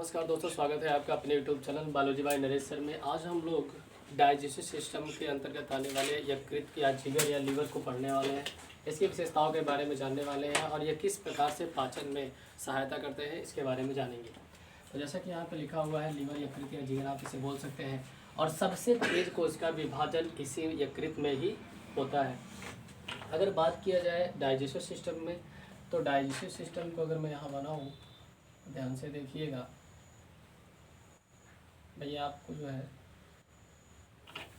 नमस्कार दोस्तों, स्वागत है आपका अपने यूट्यूब चैनल बालाजी भाई नरेश सर में। आज हम लोग डाइजेस्टिव सिस्टम के अंतर्गत आने वाले यकृत या जिगर या लीवर को पढ़ने वाले हैं। इसकी विशेषताओं के बारे में जानने वाले हैं और ये किस प्रकार से पाचन में सहायता करते हैं इसके बारे में जानेंगे। तो जैसा कि यहाँ पर लिखा हुआ है, लीवर यकृत या जिगर आप इसे बोल सकते हैं। और सबसे तेज कोश का विभाजन इसी यकृत में ही होता है। अगर बात किया जाए डाइजेस्टिव सिस्टम में, तो डाइजेस्टिव सिस्टम को अगर मैं यहाँ बनाऊँ, ध्यान से देखिएगा भैया, आपको जो है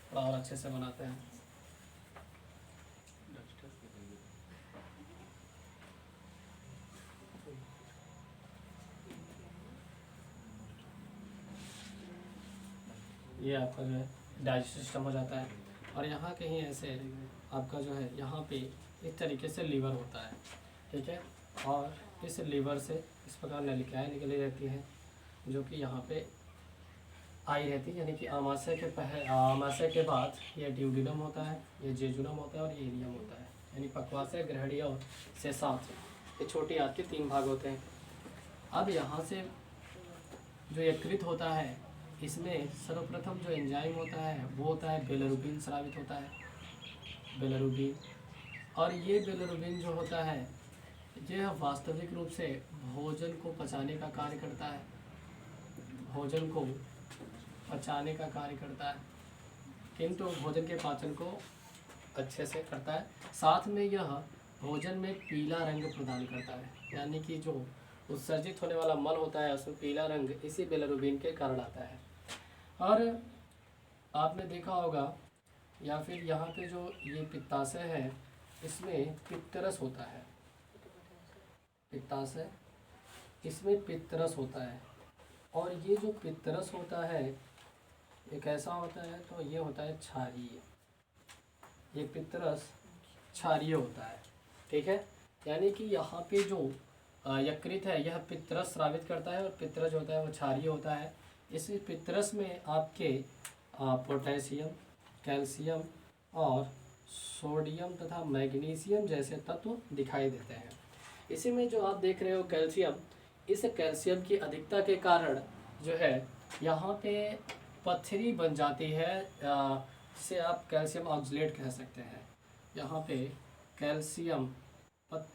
थोड़ा और अच्छे से बनाते हैं। ये आपका जो है डाइजेस्टिव सिस्टम हो जाता है। और यहाँ कहीं ऐसे आपका जो है यहाँ पे इस तरीके से लीवर होता है, ठीक है। और इस लीवर से इस प्रकार नलिकाएँ निकली रहती हैं, जो कि यहाँ पे आई रहती है, यानी कि आमाशय के बाद ये ड्यूडिनम होता है, ये जेजुनम होता है और ये इलियम होता है, यानी पक्वाशय, ग्रहणीय और शेषांश। ये छोटी आंत के 3 भाग होते हैं। अब यहाँ से जो यकृत होता है, इसमें सर्वप्रथम जो एंजाइम होता है वो होता है बिलिरुबिन स्रावित होता है, बिलिरुबिन। और ये बिलिरुबिन जो होता है, यह वास्तविक रूप से भोजन को पचाने का कार्य करता है, भोजन को पचाने का कार्य करता है, किंतु भोजन के पाचन को अच्छे से करता है। साथ में यह भोजन में पीला रंग प्रदान करता है, यानी कि जो उत्सर्जित होने वाला मल होता है उसमें पीला रंग इसी बिलिरुबिन के कारण आता है। और आपने देखा होगा, या फिर यहाँ पे जो ये पित्ताशय है, इसमें पित्तरस होता है, पित्ताशय, इसमें पित्तरस होता है। और ये जो पित्तरस होता है ये कैसा होता है, तो ये होता है क्षारीय, ये पित्तरस क्षारीय होता है, ठीक है। यानी कि यहाँ पे जो यकृत है यह पित्तरस स्रावित करता है और पित्तरस जो होता है वो क्षारीय होता है। इस पित्तरस में आपके पोटेशियम, कैल्शियम और सोडियम तथा मैग्नीशियम जैसे तत्व दिखाई देते हैं। इसी में जो आप देख रहे हो कैल्शियम, इस कैल्शियम की अधिकता के कारण जो है यहाँ पे पथरी बन जाती है, जिसे आप कैल्शियम ऑक्सलेट कह सकते हैं। यहाँ पे कैल्शियम,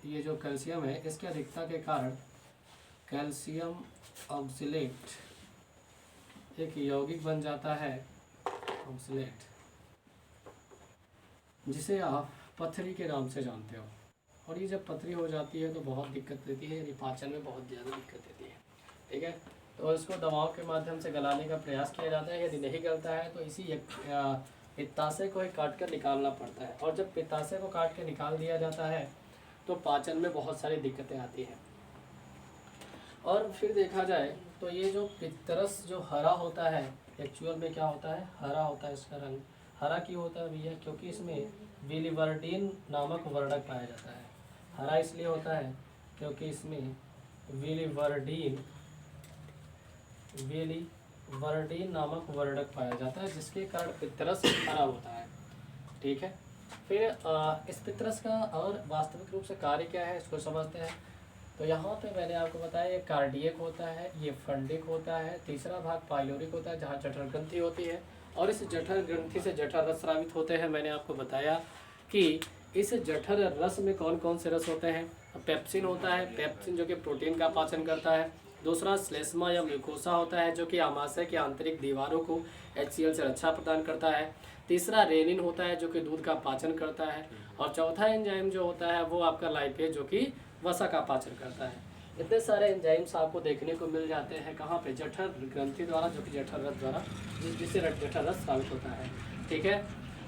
ये जो कैल्शियम है इसकी अधिकता के कारण कैल्शियम ऑक्सलेट एक यौगिक बन जाता है, ऑक्सलेट, जिसे आप पथरी के नाम से जानते हो। और ये जब पथरी हो जाती है तो बहुत दिक्कत देती है, यानी पाचन में बहुत ज़्यादा दिक्कत देती है, ठीक है। तो इसको दवाओं के माध्यम से गलाने का प्रयास किया जाता है। यदि नहीं गलता है तो इसी पित्ताशय को ही काट कर निकालना पड़ता है। और जब पित्ताशय को काट के निकाल दिया जाता है तो पाचन में बहुत सारी दिक्कतें आती हैं। और फिर देखा जाए तो ये जो पित्तरस जो हरा होता है, एक्चुअल में क्या होता है, हरा होता है। इसका रंग हरा क्यों होता है भैया, क्योंकि इसमें विलिवर्डिन नामक वर्णक पाया जाता है। हरा इसलिए होता है क्योंकि इसमें विलिवर्डिन नामक वर्णक पाया जाता है, जिसके कारण पित्तरस हरा होता है, ठीक है। फिर इस पित्तरस का और वास्तविक रूप से कार्य क्या है इसको समझते हैं। तो यहाँ पे मैंने आपको बताया ये कार्डियक होता है, ये फंडिक होता है, तीसरा भाग पाइलोरिक होता है जहाँ जठर ग्रंथि होती है। और इस जठर ग्रंथि से जठर रस स्रावित होते हैं। मैंने आपको बताया कि इस जठर रस में कौन कौन से रस होते हैं। पेप्सिन होता है, पेप्सिन जो कि प्रोटीन का पाचन करता है। दूसरा श्लेष्मा या म्यूकोसा होता है जो कि आमाशय की आंतरिक दीवारों को HCl से रक्षा प्रदान करता है। तीसरा रेनिन होता है जो कि दूध का पाचन करता है। और चौथा एंजाइम जो होता है वो आपका लाइपेज जो कि वसा का पाचन करता है। इतने सारे एंजाइम्स आपको देखने को मिल जाते हैं कहाँ पे, जठर ग्रंथि द्वारा, जो कि जठर रस द्वारा, जिससे जठर रस स्रावित होता है, ठीक है।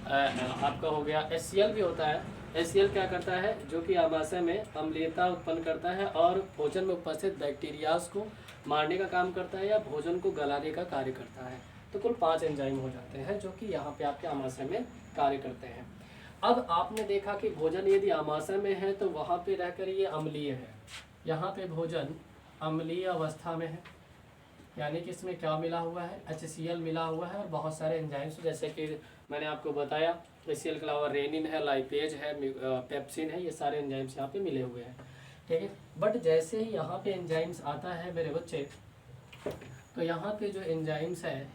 आपका हो गया HCl भी होता है। HCl क्या करता है, जो कि आमाशय में अम्लीयता उत्पन्न करता है और भोजन में उपस्थित बैक्टीरियाज को मारने का काम करता है या भोजन को गलाने का कार्य करता है। तो कुल 5 एंजाइम हो जाते हैं जो कि यहाँ पे आपके आमाशय में कार्य करते हैं। अब आपने देखा कि भोजन यदि आमाशय में है तो वहाँ पे रहकर ये अम्लीय है, यहाँ पे भोजन अम्लीय अवस्था में है, यानी कि इसमें क्या मिला हुआ है, HCl मिला हुआ है और बहुत सारे एंजाइम्स, जैसे कि मैंने आपको बताया HCl के अलावा रेनिन है, लाइपेज है, पेप्सिन है, ये सारे एंजाइम्स यहाँ पे मिले हुए हैं, ठीक है। बट जैसे ही यहाँ पे एंजाइम्स आता है मेरे बच्चे, तो यहाँ पे जो एंजाइम्स है,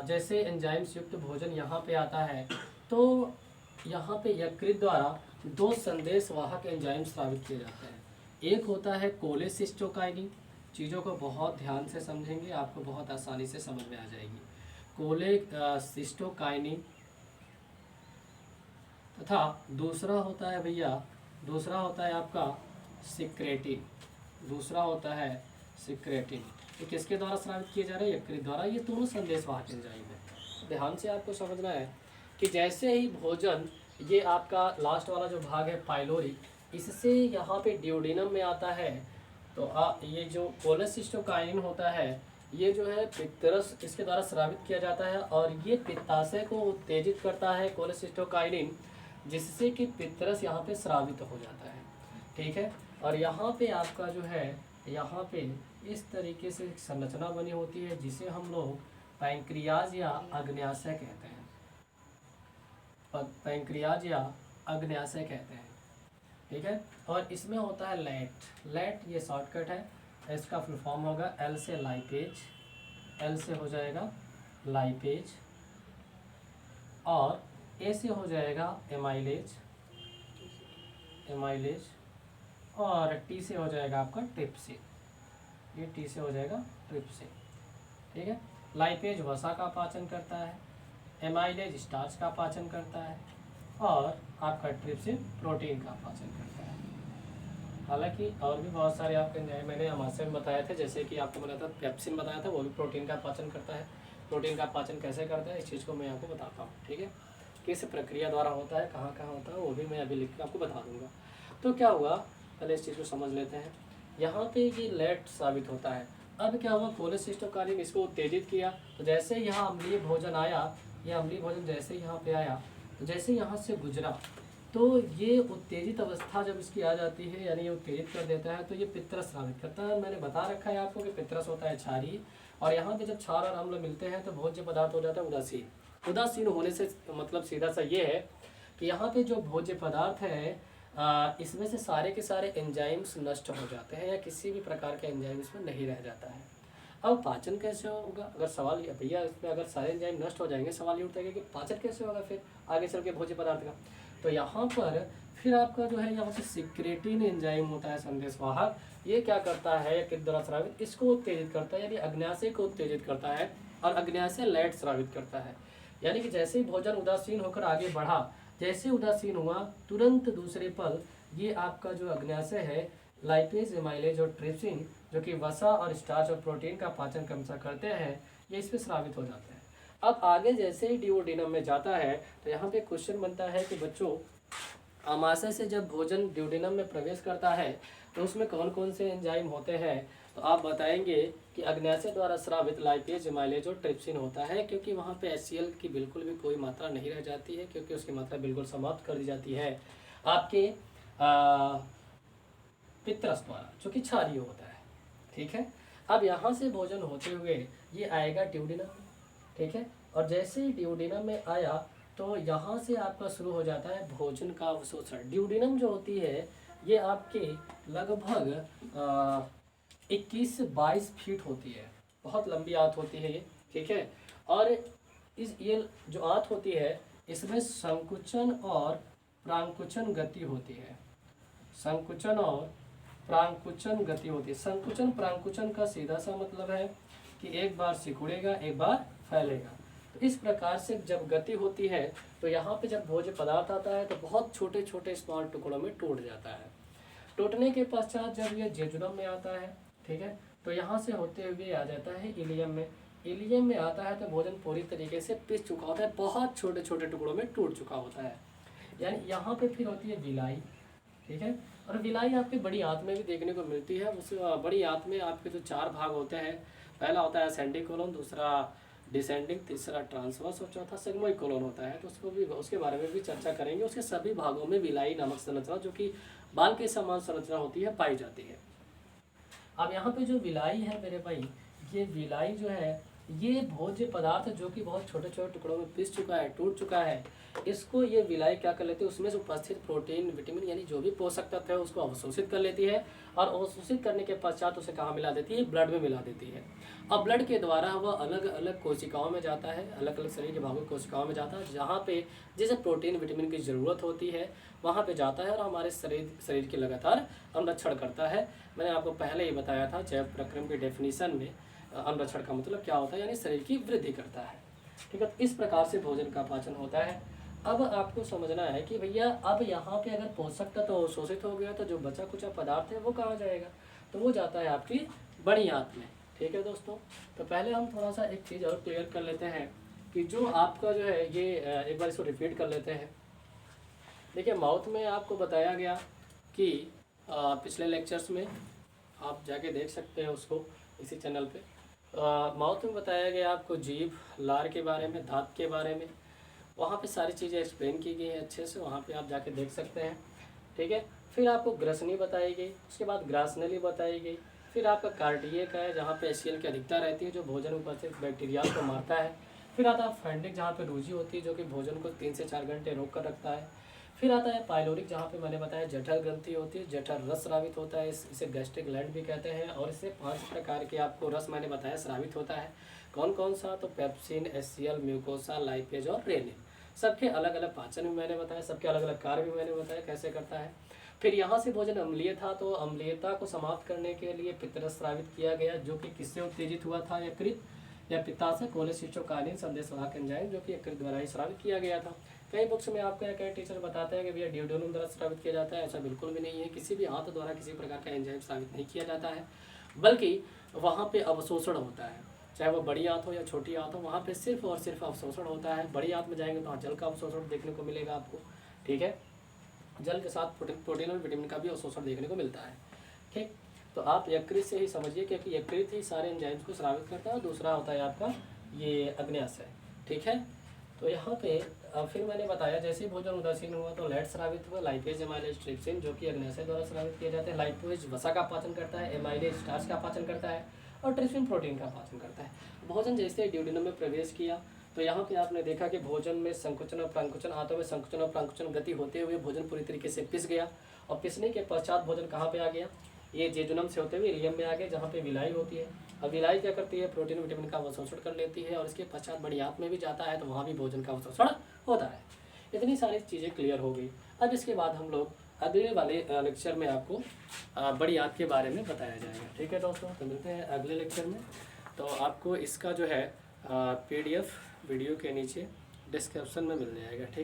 जैसे एंजाइम्स युक्त भोजन यहाँ पे आता है तो यहाँ पे यकृत द्वारा दो संदेश वाहक एंजाइम स्रावित किए जाते हैं। एक होता है कोलेसिस्टोकाइनिन, चीज़ों को बहुत ध्यान से समझेंगे, आपको बहुत आसानी से समझ में आ जाएगी। कोलेसिस्टोकाइनिन तथा दूसरा होता है भैया, दूसरा होता है आपका सिक्रेटिन, दूसरा होता है सिक्रेटिन। ये किसके द्वारा स्रावित किए जा रहे हैं? यकृत द्वारा। ये दोनों संदेशवाहक एंजाइम है। ध्यान से आपको समझना है कि जैसे ही भोजन, ये आपका लास्ट वाला जो भाग है पाइलोरी, इससे यहाँ पे ड्यूडेनम में आता है तो ये जो कोलेसिस्टोकाइनिन होता है ये जो है पित्तरस, इसके द्वारा स्रावित किया जाता है और ये पित्ताशय को उत्तेजित करता है कोलेसिस्टोकाइनिन, जिससे कि पित्तरस यहाँ पे स्रावित हो जाता है। ठीक है, और यहाँ पे आपका जो है, यहाँ पे इस तरीके से एक संरचना बनी होती है जिसे हम लोग पैंक्रियाज या अग्न्याशय कहते हैं। पैंक्रियाज या अग्न्याशय कहते हैं। ठीक है, और इसमें होता है लैट। लैट ये शॉर्टकट है, इसका फुल फॉर्म होगा एल से लाइपेज, एल से हो जाएगा लाइपेज, और ए से हो जाएगा एमाइलेज, एमाइलेज, और टी से हो जाएगा आपका ट्रिप्सिन, ये टी से हो जाएगा ट्रिप्सिन। ठीक है, लाइपेज वसा का पाचन करता है, एमाइलेज स्टार्च का पाचन करता है, और आपका ट्रिप्सिन प्रोटीन का पाचन करता है। हालांकि और भी बहुत सारे आपके एंजाइम मैंने अमाशय में बताए थे, जैसे कि आपको बताया था पेप्सिन बताया था, वो भी प्रोटीन का पाचन करता है। प्रोटीन का पाचन कैसे करता है इस चीज़ को मैं आपको बताता हूँ। ठीक है, किस प्रक्रिया द्वारा होता है, कहाँ कहाँ होता है, वो भी मैं अभी लिख के आपको बता दूंगा। तो क्या हुआ, पहले इस चीज़ को समझ लेते हैं। यहाँ पे ये लैट साबित होता है। अब क्या हुआ, कोलेसिस्टोकाइनिन इसको उत्तेजित किया, तो जैसे यहाँ अम्लीय भोजन आया, ये अम्लीय भोजन जैसे यहाँ पे आया, तो जैसे यहाँ से गुजरा, तो ये उत्तेजित अवस्था जब इसकी आ जाती है, यानी ये उत्तेजित कर देता है, तो ये पित्तरस स्रावित करता है। मैंने बता रखा है आपको कि पित्तरस होता है क्षारीय, और यहाँ पे जब क्षार और अम्ल मिलते हैं तो भोज्य पदार्थ हो जाता है उदासीन। उदासीन होने से मतलब सीधा सा ये है कि यहाँ पे जो भोज्य पदार्थ है, इसमें से सारे के सारे एंजाइम्स नष्ट हो जाते हैं, या किसी भी प्रकार का एंजाइम इसमें नहीं रह जाता है। अब पाचन कैसे होगा? अगर सवाल भैया इसमें अगर सारे एंजाइम नष्ट हो जाएंगे, सवाल ये उठता है कि पाचन कैसे होगा फिर आगे चल के भोज्य पदार्थ का? तो यहाँ पर फिर आपका जो है यहाँ से सिक्रेटिन एंजाइम होता है संदेशवाहक, ये क्या करता है, यकृत द्वारा स्रावित, इसको उत्तेजित करता है, यानी अग्न्याशय को उत्तेजित करता है, और अग्न्याशय लैट स्रावित करता है। यानी कि जैसे ही भोजन उदासीन होकर आगे बढ़ा, जैसे उदासीन हुआ तुरंत दूसरे पल ये आपका जो अग्न्याशय है, लाइपेज, एमाइलेज और ट्रिप्सिन, जो कि वसा और स्टार्च और प्रोटीन का पाचन क्रमशः करते हैं, ये इस पर स्रावित हो जाते हैं। अब आगे जैसे ही ड्यूडेनम में जाता है, तो यहाँ पे क्वेश्चन बनता है कि बच्चों, आमाशय से जब भोजन ड्यूडेनम में प्रवेश करता है तो उसमें कौन कौन से एंजाइम होते हैं? तो आप बताएंगे कि अग्न्याशय द्वारा स्रावित लाइपेज, एमाइलेज और ट्रिप्सिन होता है, क्योंकि वहाँ पे HCl की बिल्कुल भी कोई मात्रा नहीं रह जाती है, क्योंकि उसकी मात्रा बिल्कुल समाप्त कर दी जाती है आपके पित्तरस द्वारा, जो कि क्षारीय होता है। ठीक है, अब यहाँ से भोजन होते हुए ये आएगा ड्यूडेनम। ठीक है, और जैसे ही ड्यूडेनम में आया तो यहाँ से आपका शुरू हो जाता है भोजन का अवशोषण। ड्यूडेनम जो होती है ये आपके लगभग 21-22 फीट होती है, बहुत लंबी आंत होती है ये। ठीक है, और ये जो आंत होती है इसमें संकुचन और प्रांकुचन गति होती है, संकुचन और प्रांकुचन गति होती है। संकुचन प्रांकुचन का सीधा सा मतलब है कि एक बार सिकुड़ेगा, एक बार फैलेगा। तो इस प्रकार से जब गति होती है तो यहाँ पे जब भोज्य पदार्थ आता है तो बहुत छोटे छोटे स्मॉल टुकड़ों में टूट जाता है। टूटने के पश्चात जब ये जेजुनम में आता है, ठीक है, तो यहाँ से होते हुए आ जाता है इलियम में। इलियम में आता है तो भोजन पूरी तरीके से पिस चुका होता है, बहुत छोटे छोटे टुकड़ों में टूट चुका होता है। यानी यहाँ पे फिर होती है विलाई। ठीक है, और विलाई आपकी बड़ी आंत में भी देखने को मिलती है। उस बड़ी आंत में आपके जो 4 भाग होते हैं, पहला होता है असेंडिंग कोलन, दूसरा डिसेंडिंग, तीसरा ट्रांसवर्स और चौथा सिग्मोइड कोलन होता है। तो उसको भी, उसके बारे में भी चर्चा करेंगे। उसके सभी भागों में विलाई नामक संरचना, जो कि बाल के समान संरचना होती है, पाई जाती है। अब यहाँ पे जो विलाई है मेरे भाई, ये विलाई जो है ये भोज्य पदार्थ जो कि बहुत छोटे छोटे टुकड़ों में पिस चुका है, टूट चुका है, इसको ये विलाई क्या कर लेती है, उसमें से उपस्थित प्रोटीन, विटामिन यानी जो भी पोषक तत्व है उसको अवशोषित कर लेती है, और अवशोषित करने के पश्चात उसे कहाँ मिला देती है, ब्लड में मिला देती है। अब ब्लड के द्वारा वह अलग अलग कोशिकाओं में जाता है, अलग अलग शरीर के भागों की कोशिकाओं में जाता है, जहाँ पे जिसे प्रोटीन विटामिन की ज़रूरत होती है वहाँ पे जाता है और हमारे शरीर की लगातार अनुरक्षण करता है। मैंने आपको पहले ही बताया था जैव प्रक्रम की डेफिनेशन में अनुरक्षण का मतलब क्या होता है, यानी शरीर की वृद्धि करता है। ठीक है, तो इस प्रकार से भोजन का पाचन होता है। अब आपको समझना है कि भैया अब यहाँ पे अगर पोषक तत्व अवशोषित हो गया तो जो बचा कुचा पदार्थ है वो कहाँ जाएगा, तो वो जाता है आपकी बड़ी आंत में। ठीक है दोस्तों, तो पहले हम थोड़ा सा एक चीज़ और क्लियर कर लेते हैं कि जो आपका जो है ये एक बार इसको रिपीट कर लेते हैं। देखिए माउथ में आपको बताया गया कि पिछले लेक्चर्स में आप जाके देख सकते हैं उसको इसी चैनल पे। माउथ में बताया गया आपको जीभ, लार के बारे में, दांत के बारे में, वहाँ पे सारी चीज़ें एक्सप्लेन की गई हैं अच्छे से, वहाँ पे आप जाके देख सकते हैं। ठीक है, फिर आपको ग्रसनी बताई गई, उसके बाद ग्रासनली बताई गई, फिर आपका कार्डियक है जहाँ पे एचसीएल की अधिकता रहती है जो भोजन उपस्थित बैक्टीरिया को मारता है। फिर आता है फैंडिक जहाँ पे रूजी होती है जो कि भोजन को 3 से 4 घंटे रोक कर रखता है। फिर आता है पाइलोरिक जहाँ पे मैंने बताया जठर ग्रंथि होती है, जठर रस स्रावित होता है, इसे गैस्ट्रिक ग्लैंड भी कहते हैं, और इससे 5 प्रकार के आपको रस मैंने बताया स्रावित होता है। कौन कौन सा, तो पेप्सिन, एचसीएल, म्यूकोसा, लाइपेज और रेनिन। सबके अलग अलग पाचन भी मैंने बताया, सबके अलग अलग कार्य भी मैंने बताया कैसे करता है। फिर यहाँ से भोजन अम्लीय था तो अम्लीयता को समाप्त करने के लिए पित्तरस स्रावित किया गया जो कि किससे उत्तेजित हुआ था, यकृत या पित्ताशय कोलेसिस्टोकाइनिन संदेशवाहक एंजाइम जो कि यकृत द्वारा ही स्रावित किया गया था। कई बुक्स में आपको या कई टीचर बताते हैं कि भैया ड्यूडेनम द्वारा स्रावित किया जाता है, ऐसा बिल्कुल भी नहीं है। किसी भी आंत द्वारा किसी प्रकार का एंजाइम स्रावित नहीं किया जाता है, बल्कि वहाँ पे अवशोषण होता है, चाहे वो बड़ी आंत हो या छोटी आंत हो, वहाँ पे सिर्फ और सिर्फ अवशोषण होता है। बड़ी आंत में जाएंगे तो वहाँ जल का अवशोषण देखने को मिलेगा आपको। ठीक है, जल के साथ प्रोटीन और विटामिन का भी अवशोषण देखने को मिलता है। ठीक, तो आप यकृत से ही समझिए क्योंकि यकृत ही सारे एंजाइम्स को स्रावित करता है। दूसरा होता है आपका ये अग्न्याशय। ठीक है, तो यहाँ पे फिर मैंने बताया जैसे ही भोजन उदासीन हुआ तो लैट स्रावित हुआ, लाइपेज, एमाइलेज, ट्रिप्सिन जो कि अग्न्याशय द्वारा स्रावित किए जाते हैं। लाइपेज वसा का पाचन करता है, एमाइलेज स्टार्च का पाचन करता है और ट्रिप्सिन प्रोटीन का पाचन करता है। भोजन जैसे ही ड्यूडेनम में प्रवेश किया तो यहाँ पे आपने देखा कि भोजन में संकुचन और प्रांकुचन, आंतों में संकुचन और प्रांकुचन गति होते हुए भोजन पूरी तरीके से पिस गया, और पिसने के पश्चात भोजन कहाँ पे आ गया, ये जेजुनम से होते हुए इलियम में आ गया जहाँ पे विलाई होती है। अब विलाई क्या करती है, प्रोटीन विटामिन का अवशोषण कर लेती है और इसके पश्चात बड़ी आंत में भी जाता है तो वहाँ भी भोजन का अवशोषण होता है। इतनी सारी चीज़ें क्लियर हो गई। अब इसके बाद हम लोग अगले वाले लेक्चर में आपको बड़ी आंत के बारे में बताया जाएगा। ठीक है दोस्तों, तो मिलते हैं अगले लेक्चर में। तो आपको इसका जो है PDF वीडियो के नीचे डिस्क्रिप्शन में मिल जाएगा। ठीक।